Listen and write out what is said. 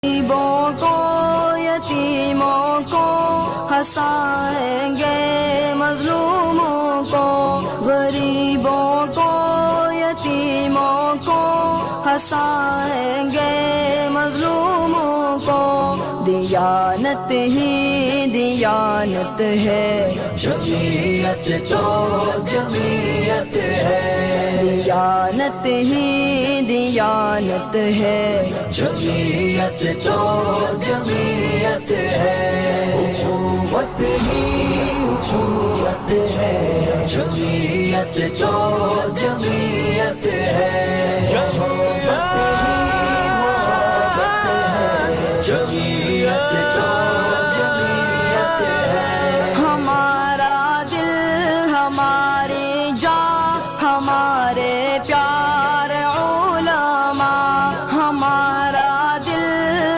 غریبوں کو یتیموں کو ہنسائیں گے مظلوموں کو، غریبوں کو یتیموں کو ہنسائیں گے مظلوموں کو، دیانت ہی دیانت ہے، جمعیت تو جمعیت ہے، دیانت ہی دیانت ہے، جمعیت تو جمعیت ہے، اخوت ہی اخوت ہے، جمعیت تو جمعیت ہے، محبت ہی محبت ہے، جمعیت تو جمعیت ہے۔